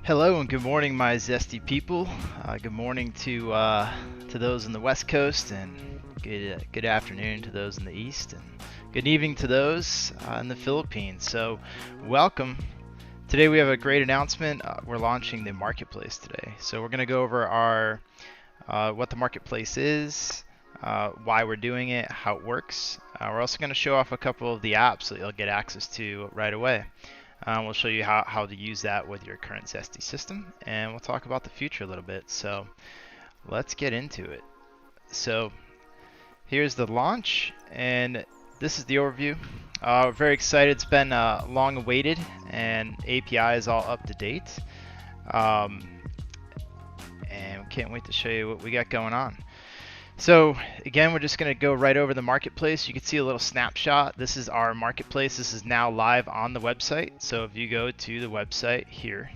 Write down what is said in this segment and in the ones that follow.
Hello and good morning, my Zesty people. Good morning to those in the West Coast, and good afternoon to those in the East, and good evening to those in the Philippines. So, welcome. Today we have a great announcement. We're launching the marketplace today. So we're going to go over our what the marketplace is, why we're doing it, how it works. We're also going to show off a couple of the apps that you'll get access to right away. We'll show you how to use that with your current Zesty system, and we'll talk about the future a little bit. So let's get into it. So here's the launch, and this is the overview. Very excited. It's been long awaited, and API is all up to date. And can't wait to show you what we got going on. So again, we're just going to go right over the marketplace. You can see a little snapshot. This is our marketplace. This is now live on the website. So if you go to the website here,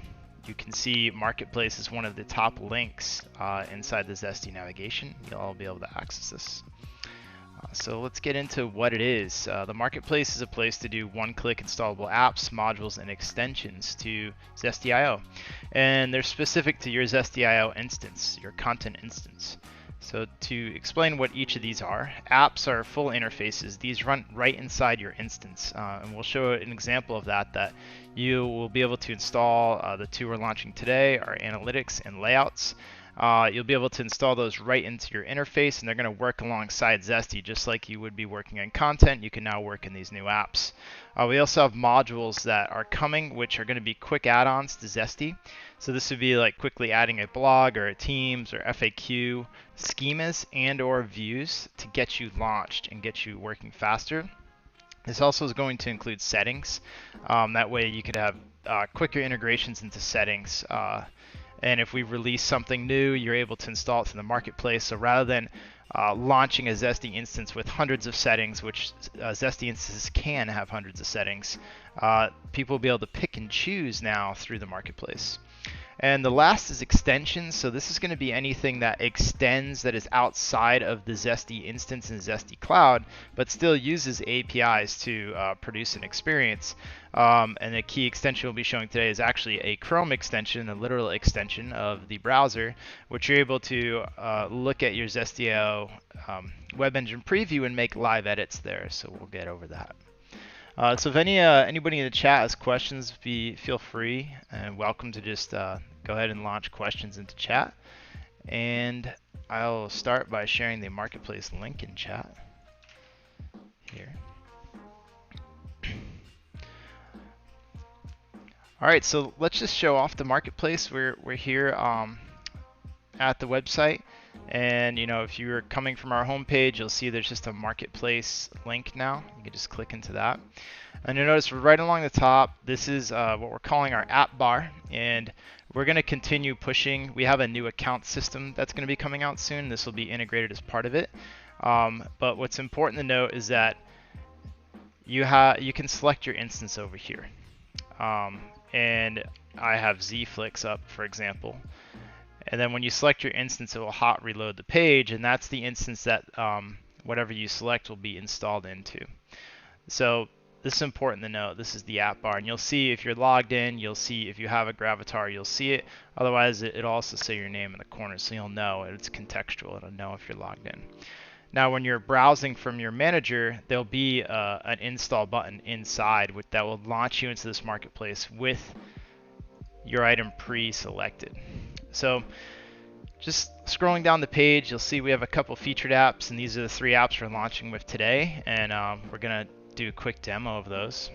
you can see marketplace is one of the top links inside the Zesty navigation. You'll all be able to access this. So let's get into what it is. The marketplace is a place to do one-click installable apps, modules, and extensions to Zesty.io. And they're specific to your Zesty.io instance, your content instance. So to explain what each of these are, apps are full interfaces. These run right inside your instance, and we'll show an example of that you will be able to install. The two we're launching today are analytics and layouts. You'll be able to install those right into your interface, and they're going to work alongside Zesty just like you would be working on content. You can now work in these new apps. We also have modules that are coming, which are going to be quick add-ons to Zesty. So this would be like quickly adding a blog or a Teams or FAQ, schemas and or views to get you launched and get you working faster. This also is going to include settings. That way you could have quicker integrations into settings. And if we release something new, you're able to install it to the marketplace. So rather than launching a Zesty instance with hundreds of settings, which Zesty instances can have hundreds of settings, people will be able to pick and choose now through the marketplace. And the last is extensions. So this is going to be anything that extends, that is outside of the Zesty instance and Zesty cloud, but still uses APIs to produce an experience. And the key extension we'll be showing today is actually a Chrome extension, a literal extension of the browser, which you're able to look at your Zesty.io web engine preview and make live edits there. So we'll get over that. So if anybody in the chat has questions, feel free and welcome to just go ahead and launch questions into chat. And I'll start by sharing the marketplace link in chat here. All right, so let's just show off the marketplace. We're here at the website. And if you're coming from our homepage, you'll see there's just a marketplace link now. You can just click into that. And you'll notice right along the top, this is what we're calling our app bar. And we're going to continue pushing. We have a new account system that's going to be coming out soon. This will be integrated as part of it. But what's important to note is that you can select your instance over here. And I have Zflix up, for example. And then when you select your instance, it will hot reload the page, and that's the instance that whatever you select will be installed into. So this is important to note. This is the app bar, and you'll see if you're logged in, you'll see if you have a Gravatar, you'll see it. Otherwise, it'll also say your name in the corner, so you'll know it's contextual. It'll know if you're logged in. Now, when you're browsing from your manager, there'll be an install button inside that will launch you into this marketplace with your item pre-selected. So just scrolling down the page, you'll see we have a couple featured apps, and these are the 3 apps we're launching with today, and we're going to do a quick demo of those.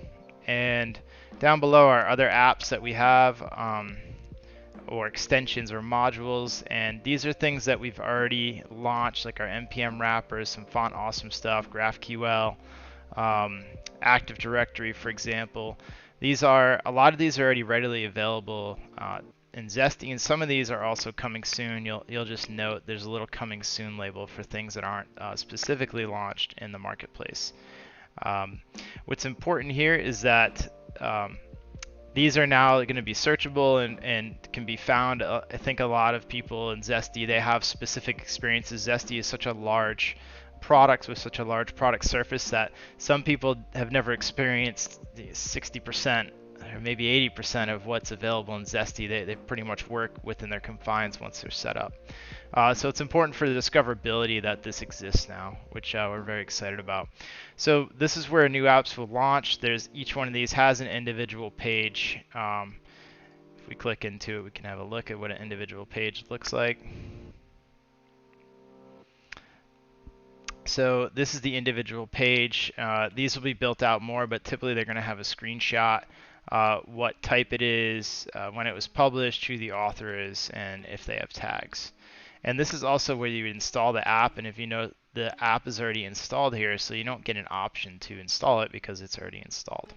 And down below are other apps that we have, or extensions or modules, and these are things that we've already launched, like our NPM wrappers, some font awesome stuff, GraphQL, Active Directory, for example. A lot of these are already readily available in Zesty, and some of these are also coming soon. You'll just note there's a little coming soon label for things that aren't specifically launched in the marketplace. What's important here is that these are now going to be searchable and can be found. I think a lot of people in Zesty, they have specific experiences. Zesty is such a large product with such a large product surface that some people have never experienced the 60% or maybe 80% of what's available in Zesty. They pretty much work within their confines once they're set up. So it's important for the discoverability that this exists now, which we're very excited about. So this is where new apps will launch. Each one of these has an individual page. If we click into it, we can have a look at what an individual page looks like. So this is the individual page. These will be built out more, but typically they're going to have a screenshot, what type it is, when it was published, who the author is, and if they have tags. And this is also where you install the app, and if you know the app is already installed here, so you don't get an option to install it because it's already installed.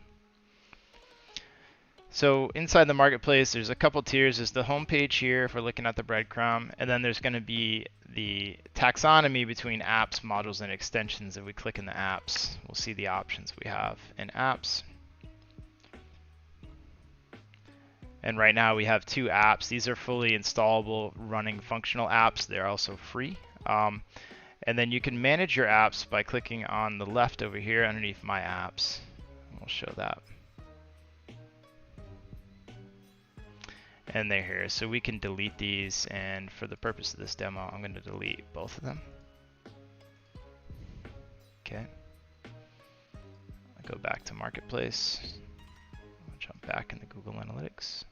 So inside the marketplace, there's a couple tiers. There's the home page here if we're looking at the breadcrumb, and then there's going to be the taxonomy between apps, modules, and extensions. If we click in the apps, we'll see the options we have in apps. And right now we have 2 apps. These are fully installable, running functional apps. They're also free. And then you can manage your apps by clicking on the left over here underneath My Apps. We'll show that. And they're here. So we can delete these, and for the purpose of this demo, I'm going to delete both of them. Okay. I'll go back to Marketplace. I'll jump back into Google Analytics.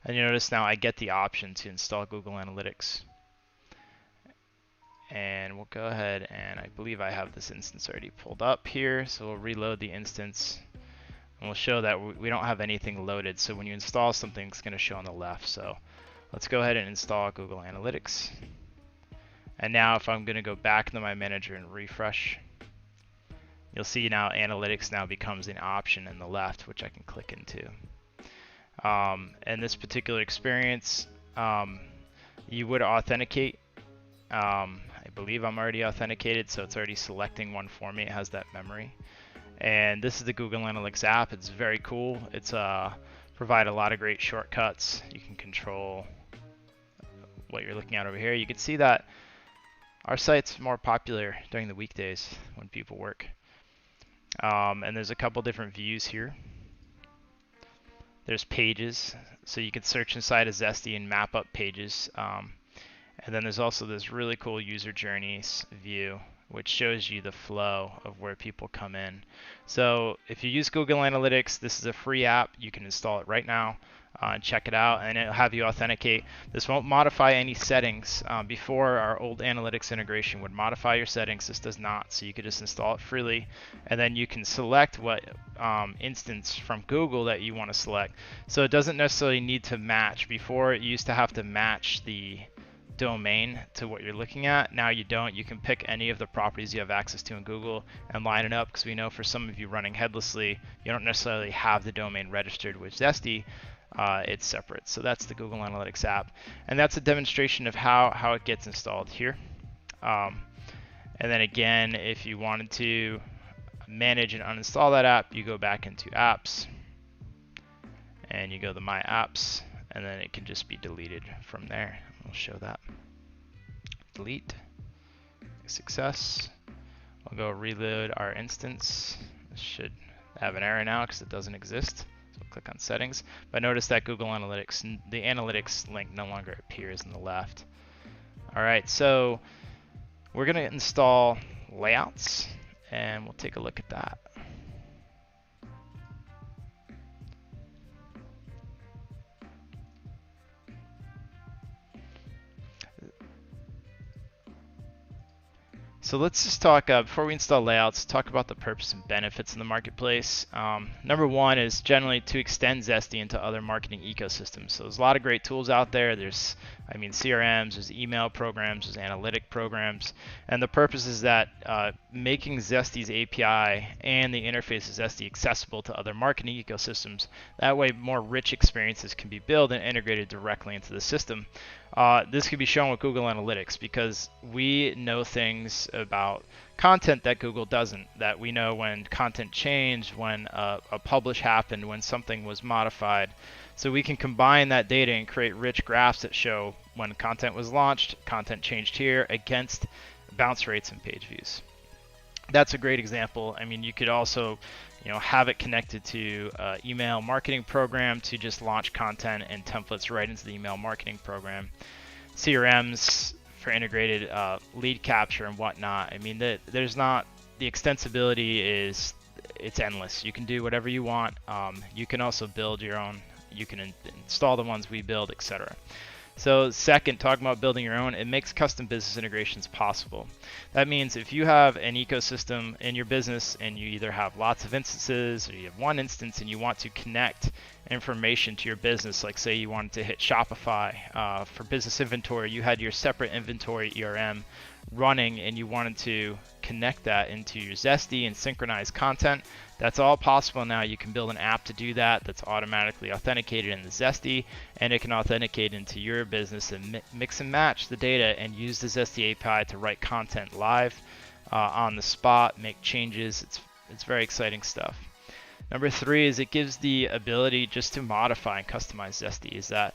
And you notice now I get the option to install Google Analytics. And we'll go ahead, and I believe I have this instance already pulled up here. So we'll reload the instance. And we'll show that we don't have anything loaded. So when you install something, it's going to show on the left. So let's go ahead and install Google Analytics. And now if I'm going to go back into my manager and refresh, you'll see now Analytics now becomes an option in the left, which I can click into. In this particular experience, you would authenticate. I believe I'm already authenticated, so it's already selecting one for me. It has that memory. And this is the Google Analytics app. It's very cool. It's provide a lot of great shortcuts. You can control what you're looking at over here. You can see that our site's more popular during the weekdays when people work. And there's a couple different views here. There's pages, so you can search inside of Zesty and map up pages. And then there's also this really cool user journeys view, which shows you the flow of where people come in. So if you use Google Analytics, this is a free app. You can install it right now and check it out, and it'll have you authenticate. This won't modify any settings. Before, our old analytics integration would modify your settings. This does not, so you could just install it freely, and then you can select what instance from Google that you want to select. So it doesn't necessarily need to match. Before, it used to have to match the domain to what you're looking at. Now you don't. You can pick any of the properties you have access to in Google and line it up, because we know for some of you running headlessly, you don't necessarily have the domain registered with Zesty. It's separate. So that's the Google Analytics app, and that's a demonstration of how it gets installed here. And then again, if you wanted to manage and uninstall that app, you go back into apps and you go to My Apps, and then it can just be deleted from there. We'll show that. Delete. Success. We'll go reload our instance. This should have an error now because it doesn't exist. So we'll click on settings. But notice that Google Analytics, the analytics link no longer appears on the left. All right, so we're going to install layouts, and we'll take a look at that. So let's just talk, before we install layouts, talk about the purpose and benefits in the marketplace. Number one is generally to extend Zesty into other marketing ecosystems. So there's a lot of great tools out there. There's, CRMs, there's email programs, there's analytic programs. And the purpose is that making Zesty's API and the interface of Zesty accessible to other marketing ecosystems. That way more rich experiences can be built and integrated directly into the system. This could be shown with Google Analytics, because we know things about content that Google doesn't, that we know when content changed, when a publish happened, when something was modified. So we can combine that data and create rich graphs that show when content was launched, content changed here, against bounce rates and page views. that's a great example. I mean, you could also, have it connected to email marketing program to just launch content and templates right into the email marketing program. CRMs for integrated lead capture and whatnot. I mean, there's not the extensibility is it's endless. You can do whatever you want. You can also build your own. You can install the ones we build, etc. So second, talking about building your own, it makes custom business integrations possible. That means if you have an ecosystem in your business and you either have lots of instances or you have one instance and you want to connect information to your business, like say you wanted to hit Shopify for business inventory, you had your separate inventory ERM running and you wanted to connect that into your Zesty and synchronize content, that's all possible now. You can build an app to do that that's automatically authenticated in the Zesty, and it can authenticate into your business and mix and match the data and use the Zesty API to write content live on the spot, make changes. It's very exciting stuff. Number 3 is it gives the ability just to modify and customize Zesty. Is that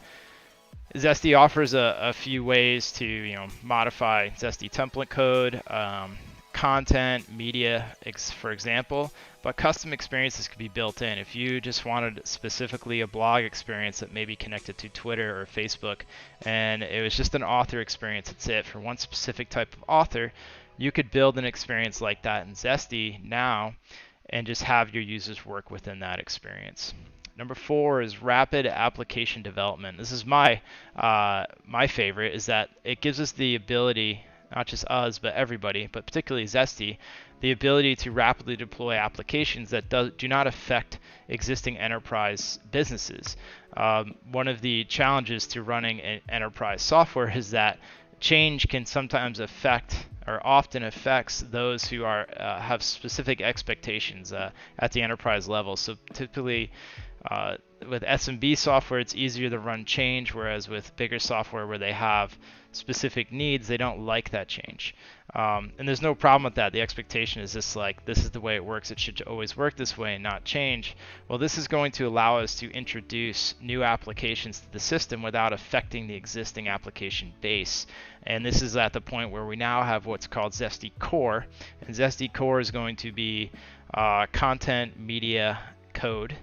Zesty offers a few ways to modify Zesty template code, content, media, for example, but custom experiences could be built in. If you just wanted specifically a blog experience that may be connected to Twitter or Facebook, and it was just an author experience, that's it, for one specific type of author, you could build an experience like that in Zesty now and just have your users work within that experience. Number 4 is rapid application development. This is my favorite, is that it gives us the ability, not just us, but everybody, but particularly Zesty, the ability to rapidly deploy applications that do not affect existing enterprise businesses. One of the challenges to running an enterprise software is that change can sometimes affect or often affects those who have specific expectations at the enterprise level. So typically, with SMB software, it's easier to run change, whereas with bigger software where they have specific needs, they don't like that change. And there's no problem with that. The expectation is just like, this is the way it works. It should always work this way and not change. Well, this is going to allow us to introduce new applications to the system without affecting the existing application base. And this is at the point where we now have what's called Zesty Core. And Zesty Core is going to be content, media, code.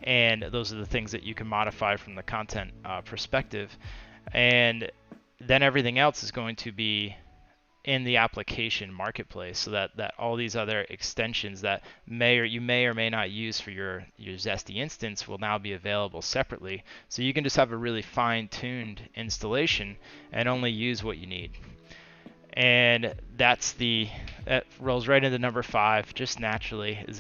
And those are the things that you can modify from the content perspective. And then everything else is going to be in the application marketplace, so that all these other extensions that you may or may not use for your Zesty instance will now be available separately. So you can just have a really fine-tuned installation and only use what you need. And that rolls right into number 5 just naturally, is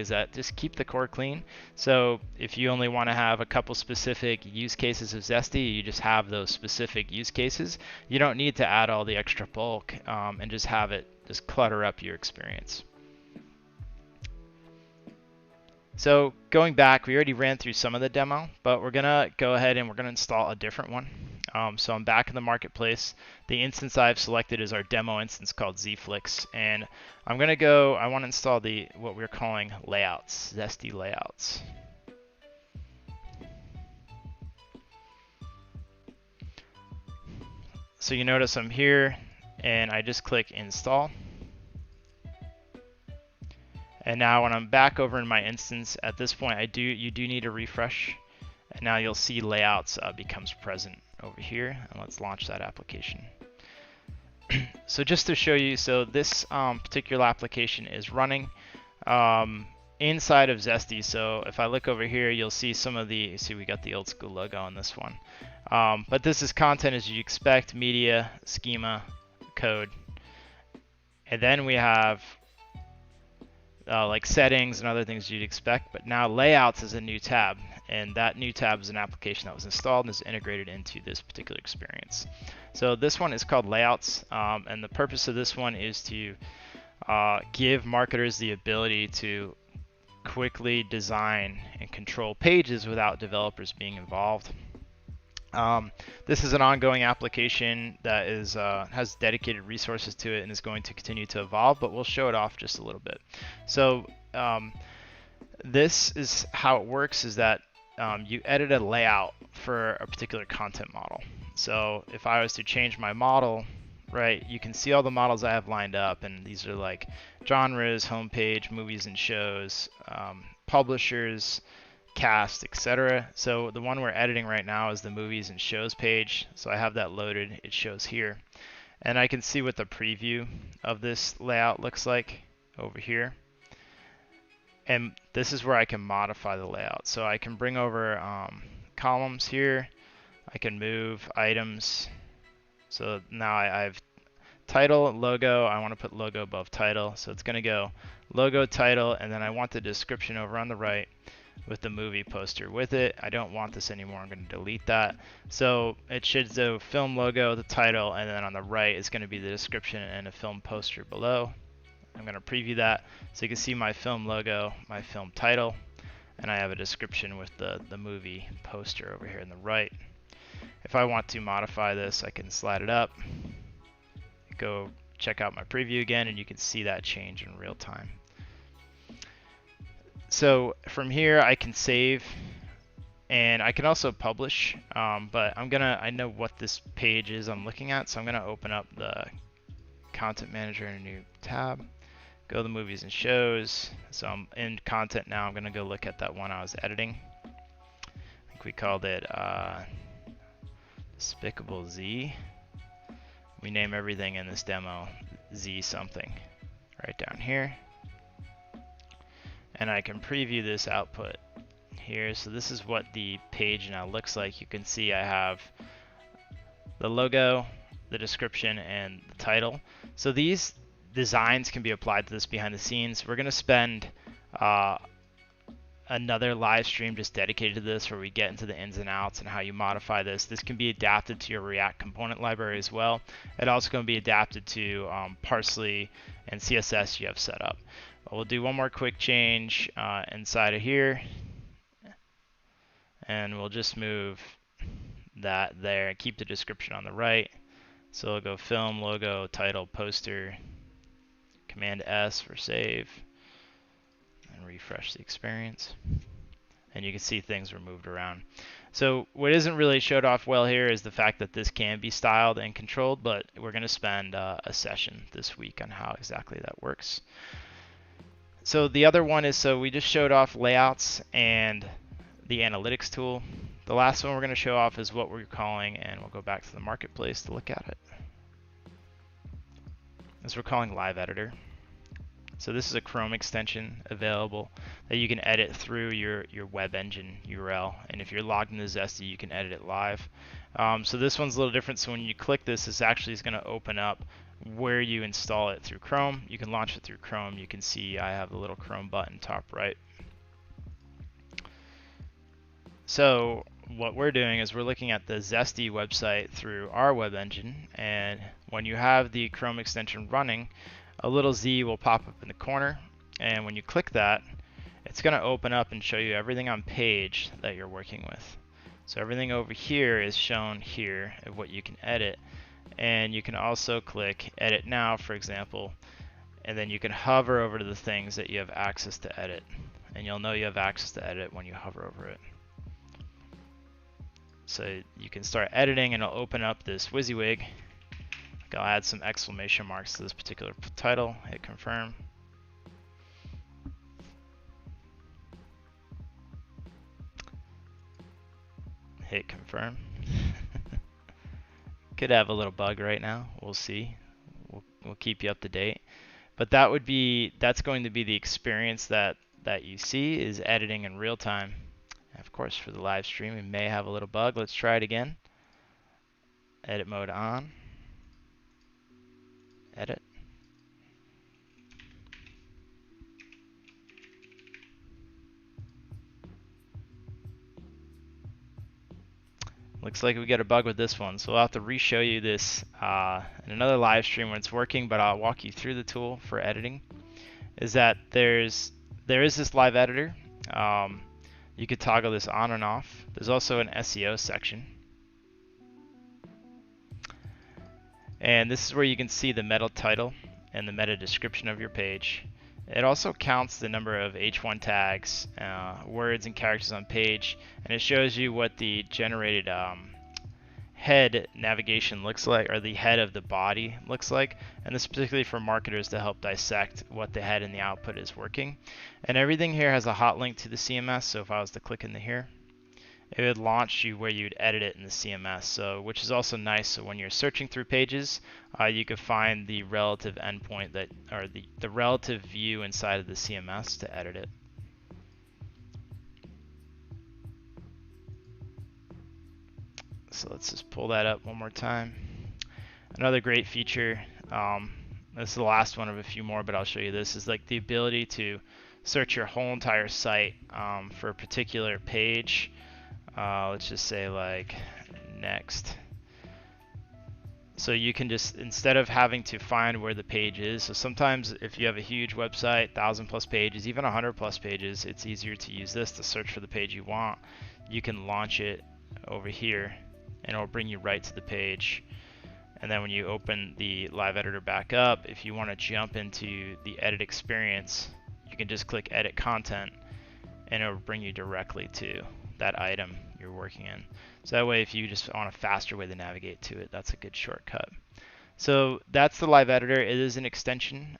that just keep the core clean. So if you only want to have a couple specific use cases of Zesty, you just have those specific use cases. You don't need to add all the extra bulk and just have it just clutter up your experience. So going back, we already ran through some of the demo, but we're gonna go ahead and we're gonna install a different one. So I'm back in the marketplace. The instance I've selected is our demo instance called Zflix, and I want to install what we're calling layouts, Zesty layouts. So you notice I'm here, and I just click install. And now when I'm back over in my instance, at this point you do need a refresh, and now you'll see layouts becomes present over here, and let's launch that application. So just to show you, so this particular application is running inside of Zesty. So if I look over here, you'll see we got the old school logo on this one. But this is content as you expect, media, schema, code. And then we have like settings and other things you'd expect, but now layouts is a new tab, and that new tab is an application that was installed and is integrated into this particular experience. So this one is called layouts, and the purpose of this one is to give marketers the ability to quickly design and control pages without developers being involved. This is an ongoing application that has dedicated resources to it and is going to continue to evolve, but we'll show it off just a little bit. So this is how it works, is that you edit a layout for a particular content model. So if I was to change my model right, you can see all the models I have lined up, and these are like genres, homepage, movies and shows, publishers, cast, etc. So the one we're editing right now is the movies and shows page. So I have that loaded. It shows here. And I can see what the preview of this layout looks like over here. And this is where I can modify the layout. So I can bring over columns here. I can move items. So now I have title, logo. I want to put logo above title. So it's going to go logo, title, and then I want the description over on the right with the movie poster with it. I don't want this anymore. I'm going to delete that. So it should do film logo, the title, and then on the right is going to be the description and a film poster below. I'm going to preview that so you can see my film logo, my film title, and I have a description with the movie poster over here on the right. If I want to modify this, I can slide it up, go check out my preview again, and you can see that change in real time. So from here I can save, and I can also publish, but I know what this page is I'm looking at, so I'm gonna open up the content manager in a new tab, go to the movies and shows. So I'm in content now. I'm gonna go look at that one I was editing. I think we called it Despicable Z. We name everything in this demo Z something right down here. And I can preview this output here. So this is what the page now looks like. You can see I have the logo, the description, and the title. So these designs can be applied to this behind the scenes. We're going to spend another live stream just dedicated to this, where we get into the ins and outs and how you modify this. This can be adapted to your React component library as well. It's also going to be adapted to Parsley and CSS you have set up. We'll do one more quick change inside of here, and we'll just move that there and keep the description on the right. So we'll go film, logo, title, poster, Command S for save, and refresh the experience. And you can see things were moved around. So what isn't really showed off well here is the fact that this can be styled and controlled, but we're going to spend a session this week on how exactly that works. So the other one is, so we just showed off layouts and the analytics tool. The last one we're going to show off is what we're calling, and we'll go back to the marketplace to look at it, as we're calling Live Editor. So this is a Chrome extension available that you can edit through your web engine URL, and if you're logged into Zesty, you can edit it live. So this one's a little different. So when you click this, this actually is going to open up where you install it through Chrome. You can launch it through Chrome. You can see I have the little Chrome button top right. So what we're doing is we're looking at the Zesty website through our web engine, and when you have the Chrome extension running, a little Z will pop up in the corner, and when you click that, it's going to open up and show you everything on page that you're working with. So everything over here is shown here of what you can edit, and you can also click Edit Now, for example, and then you can hover over to the things that you have access to edit, and you'll know you have access to edit when you hover over it. So you can start editing, and it'll open up this WYSIWYG. I'll add some exclamation marks to this particular title, hit confirm. Hit confirm. Could have a little bug right now. We'll see. We'll keep you up to date. But that's going to be the experience that you see, is editing in real time. And of course, for the live stream, we may have a little bug. Let's try it again. Edit mode on. Edit. Looks like we got a bug with this one, so I'll have to re-show you this in another live stream when it's working, but I'll walk you through the tool for editing. Is that there is this live editor. You could toggle this on and off. There's also an SEO section. And this is where you can see the meta title and the meta description of your page. It also counts the number of H1 tags, words and characters on page, and it shows you what the generated head navigation looks like, or the head of the body looks like, and this is particularly for marketers to help dissect what the head and the output is working. And everything here has a hot link to the CMS, so if I was to click into here, it would launch you where you'd edit it in the CMS, so which is also nice. So when you're searching through pages, you could find the relative endpoint that, or the relative view inside of the CMS to edit it. So let's just pull that up one more time. Another great feature, this is the last one of a few more, but I'll show you this, is like the ability to search your whole entire site for a particular page. Let's just say like next. So you can just, instead of having to find where the page is, so sometimes if you have a huge website, 1,000+ pages, even 100+ pages, it's easier to use this to search for the page you want. You can launch it over here and it'll bring you right to the page. And then when you open the live editor back up, if you want to jump into the edit experience, you can just click edit content and it'll bring you directly to that item you're working in. So that way, if you just want a faster way to navigate to it, that's a good shortcut. So that's the live editor. It is an extension.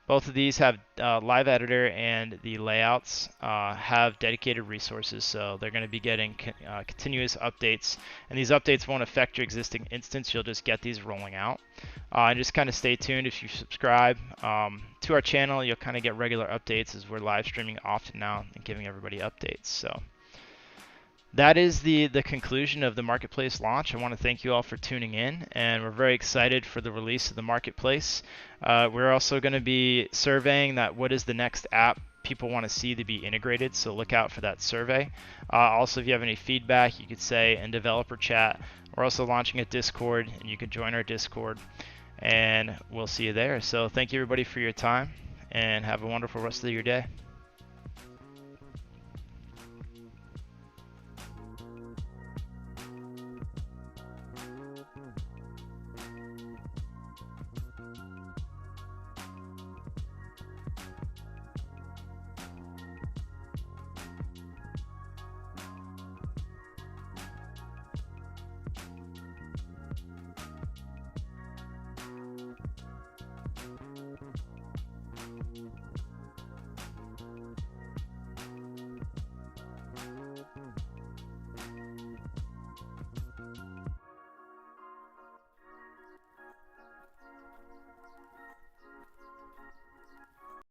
Both of these have live editor, and the layouts have dedicated resources, so they're going to be getting continuous updates, and these updates won't affect your existing instance. You'll just get these rolling out. And just kind of stay tuned. If you subscribe to our channel, you'll kind of get regular updates, as we're live streaming often now and giving everybody updates. So that is the conclusion of the Marketplace launch. I want to thank you all for tuning in, and we're very excited for the release of the Marketplace. We're also going to be surveying that what is the next app people want to see to be integrated, so look out for that survey. Also, if you have any feedback, you could say in developer chat. We're also launching a Discord, and you can join our Discord, and we'll see you there. So thank you everybody for your time, and have a wonderful rest of your day.